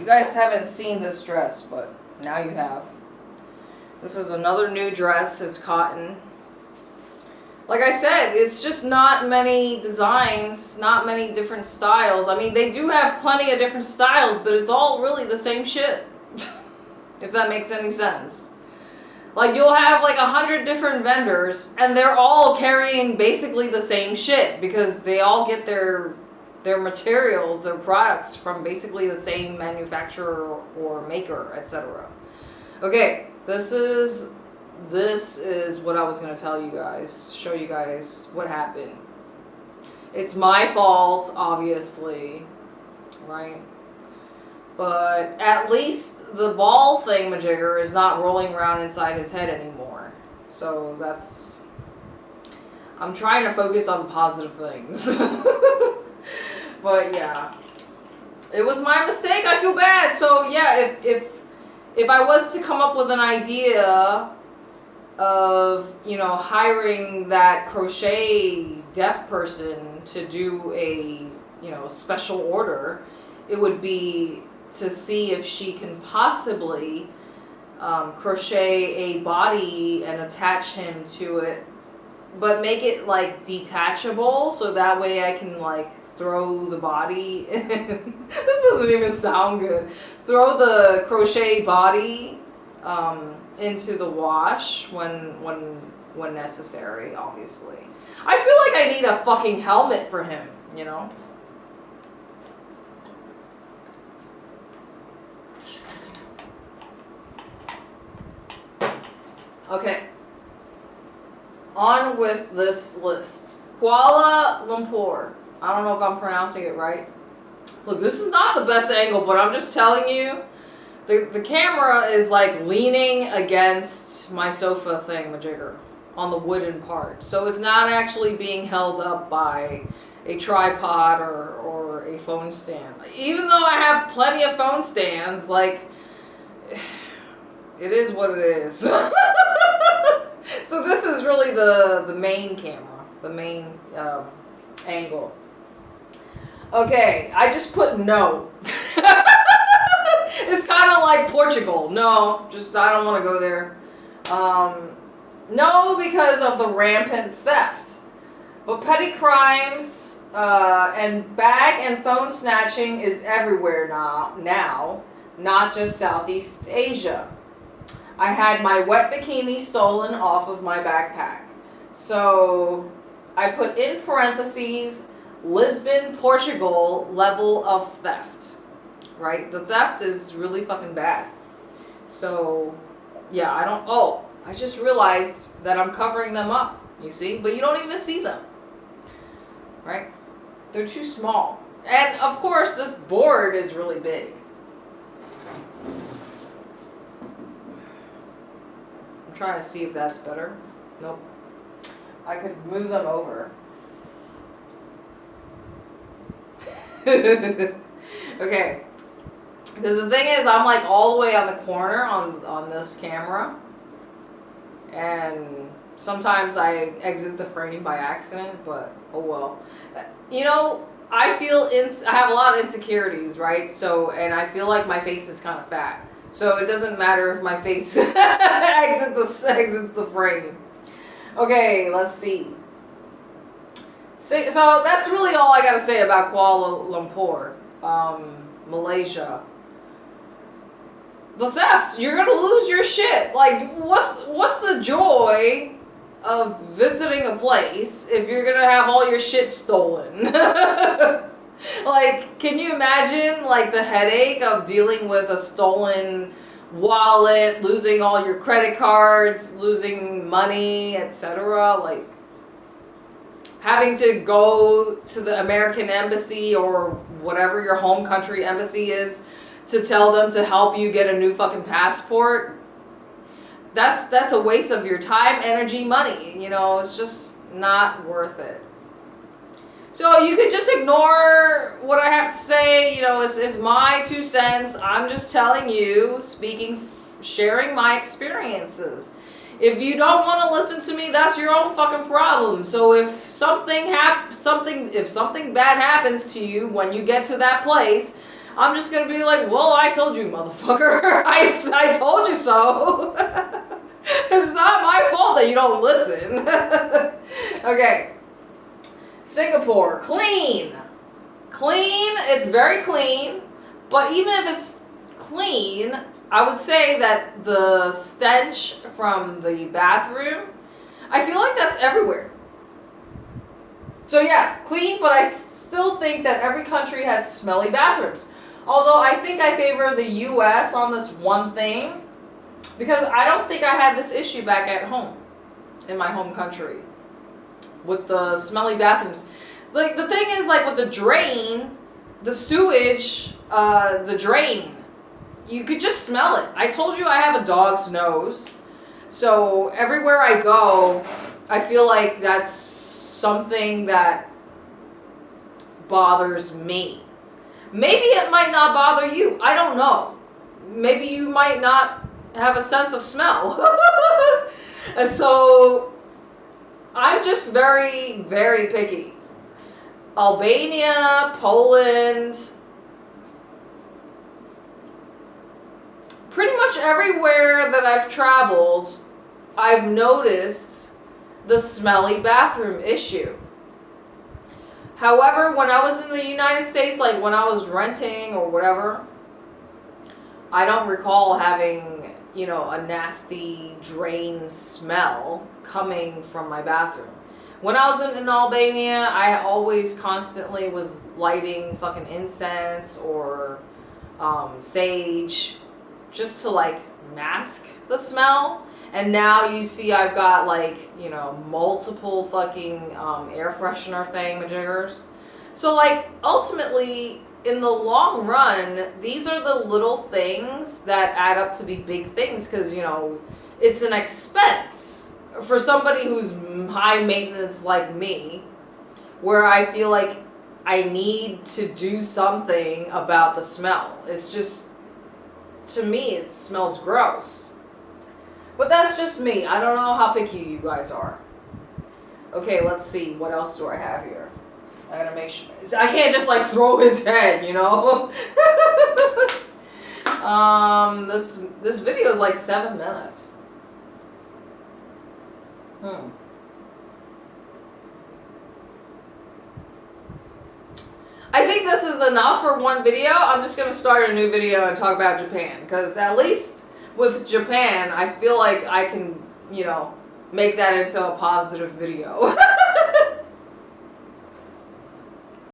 You guys haven't seen this dress, but now you have. This is another new dress. It's cotton. Like I said, it's just not many designs, not many different styles. I mean, they do have plenty of different styles, but it's all really the same shit. If that makes any sense. Like, you'll have like 100 different vendors, and they're all carrying basically the same shit, because they all get their materials, their products from basically the same manufacturer or maker, etc. Okay, this is what I was going to tell you guys, show you guys what happened. It's my fault, obviously, right? But at least the ball thingamajigger is not rolling around inside his head anymore. So that's... I'm trying to focus on the positive things. But yeah. It was my mistake. I feel bad. So yeah, if I was to come up with an idea of, you know, hiring that crochet deaf person to do a, you know, special order, it would be to see if she can possibly crochet a body and attach him to it, but make it like detachable, so that way I can like throw the body this doesn't even sound good. Throw the crochet body into the wash when necessary, obviously. I feel like I need a fucking helmet for him, you know? Okay. On with this list. Kuala Lumpur. I don't know if I'm pronouncing it right. Look, this is not the best angle, but I'm just telling you, the camera is like leaning against my sofa thingamajigger on the wooden part. So it's not actually being held up by a tripod or a phone stand. Even though I have plenty of phone stands, like, it is what it is. So this is really the main camera, the main angle. Okay, I just put no. It's kind of like Portugal. No, just I don't want to go there. No, because of the rampant theft. But petty crimes and bag and phone snatching is everywhere now, not just Southeast Asia. I had my wet bikini stolen off of my backpack. So I put in parentheses, Lisbon, Portugal level of theft. Right? The theft is really fucking bad. So, yeah, I just realized that I'm covering them up, you see? But you don't even see them. Right? They're too small. And, of course, this board is really big. I'm trying to see if that's better. Nope. I could move them over. Okay. Because the thing is, I'm like all the way on the corner on this camera. And sometimes I exit the frame by accident, but oh well. You know, I have a lot of insecurities, right? So, and I feel like my face is kind of fat. So it doesn't matter if my face exits the frame. Okay, let's see. So that's really all I gotta say about Kuala Lumpur, Malaysia. The theft, you're gonna lose your shit. Like, what's the joy of visiting a place if you're gonna have all your shit stolen? Like, can you imagine, like, the headache of dealing with a stolen wallet, losing all your credit cards, losing money, etc.? Like, having to go to the American embassy or whatever your home country embassy is to tell them to help you get a new fucking passport. That's a waste of your time, energy, money. You know, it's just not worth it. So you could just ignore what I have to say. You know, it's my 2 cents. I'm just telling you, sharing my experiences. If you don't want to listen to me, that's your own fucking problem. So if something bad happens to you when you get to that place, I'm just gonna be like, well, I told you, motherfucker. I told you so. It's not my fault that you don't listen. Okay. Singapore, clean. Clean, it's very clean. But even if it's clean, I would say that the stench from the bathroom, I feel like that's everywhere. So yeah, clean, but I still think that every country has smelly bathrooms. Although I think I favor the US on this one thing, because I don't think I had this issue back at home, in my home country, with the smelly bathrooms. Like, the thing is, like, with the drain, the sewage, the drain, you could just smell it. I told you I have a dog's nose, so everywhere I go, I feel like that's something that bothers me. Maybe it might not bother you. I don't know. Maybe you might not have a sense of smell. And so I'm just very, very picky. Albania, Poland, pretty much everywhere that I've traveled, I've noticed the smelly bathroom issue. However, when I was in the United States, like when I was renting or whatever, I don't recall having, you know, a nasty drain smell coming from my bathroom. When I was in Albania, I always constantly was lighting fucking incense or sage just to like mask the smell. And now you see I've got like, you know, multiple fucking air freshener thingamajiggers. So like ultimately in the long run, these are the little things that add up to be big things, because, you know, it's an expense for somebody who's high maintenance like me, where I feel like I need to do something about the smell. It's just, to me, it smells gross. But that's just me. I don't know how picky you guys are. Okay, let's see. What else do I have here? I gotta make sure. I can't just like throw his head, you know? This video is like 7 minutes. I think this is enough for one video. I'm just gonna start a new video and talk about Japan, because at least with Japan, I feel like I can, you know, make that into a positive video.